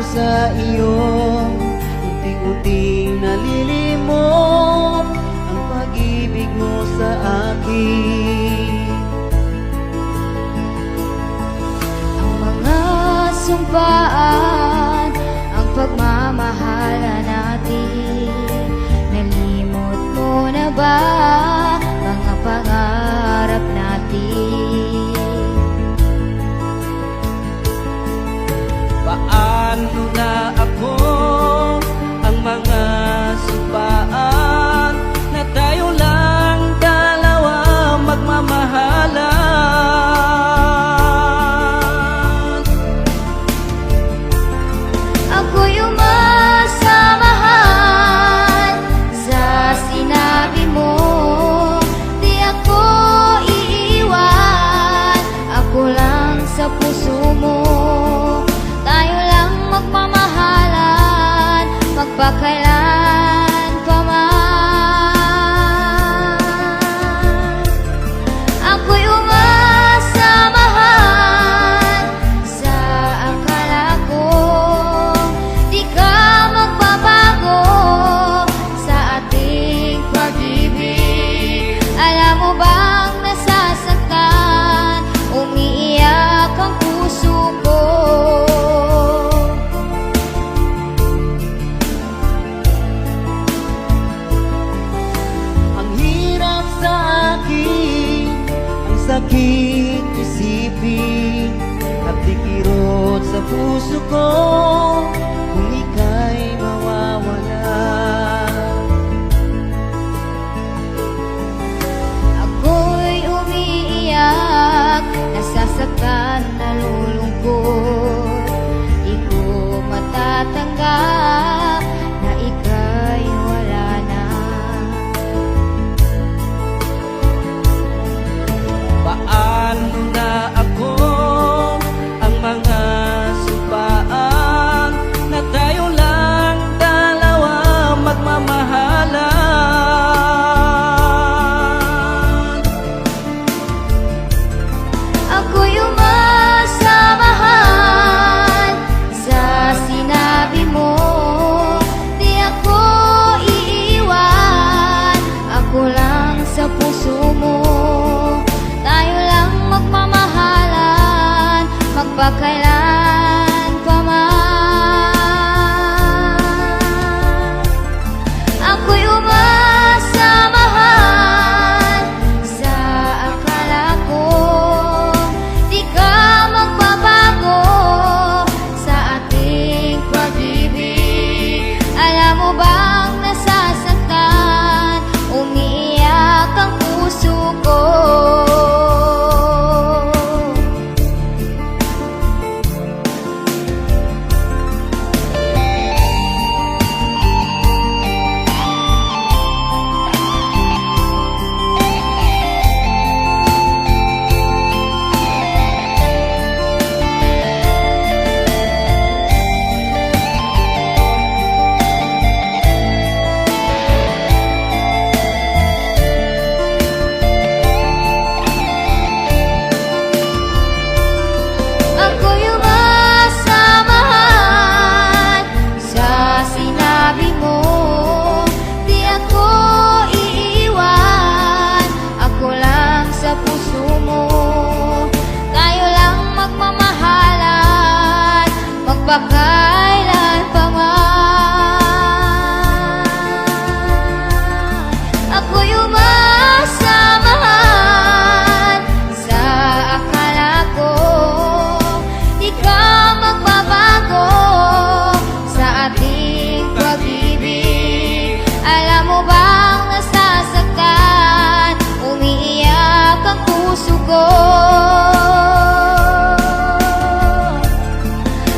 sa iyo, unting-unting nalilimot ang pag-ibig mo sa akin. Ang mga sumpaan, ang pagmamahala natin, nalimot mo na ba mga pangarap natin? Paano na ako ang mga sumpaan na tayo lang dalawa magmamahalan? Ako'y umasamahan sa sinabi mo, di ako iiwan, ako lang sa puso mo. Tayo lang magmamahalan, magpakailan pa man. Ako'y umasamahan sa akala ko, di ka magbabago sa ating pag-ibig. Alam mo bang nasasaktan, umiiyak ang puso ko? Ang hirap sa akin, ang sakit isipin, at dikirot sa puso ko kung ika'y mawawala. Ako'y umiiyak, nasasaktan, nalulungkot. Di ko matatanggap na ika'y wala na. Paano na ako ang mga sumpaan na tayo lang dalawa magmamahalan? Ako'y umasamahan sa sinabi mo, di ako iiwan, ako lang sa puso mo. Tayo lang magmamahalan, magpakailan pa man. Ako'y umasamahan sa akala ko, di ka magbabago sa ating pag-ibig. Alam mo bang nasasaktan, umiiyak ang puso ko? Ako'y umasamahan sa sinabi mo, di ako iiwan, ako lang sa puso mo. Tayo lang magmamahalan, magpakailan pa man. Ako'y umasamahan sa akala ko, di ka magbabago sa ating pag-ibig. Alam mo bang nasasaktan, umiiyak ang puso ko?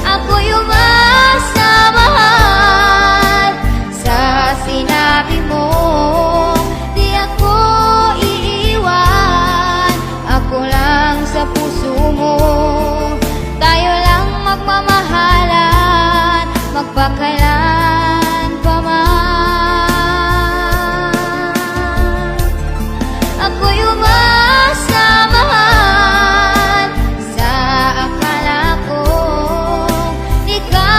Ako'y umasamahan sa sinabi mo, di ako iiwan, ako lang sa puso mo. Tayo lang magmamahalan, magpakailan pa man. Ako'y umasamahan sa akala ko, di ka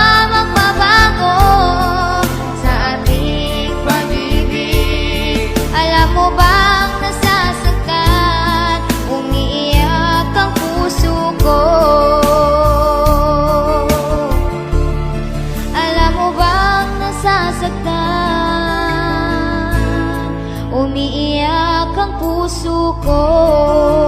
puso ko.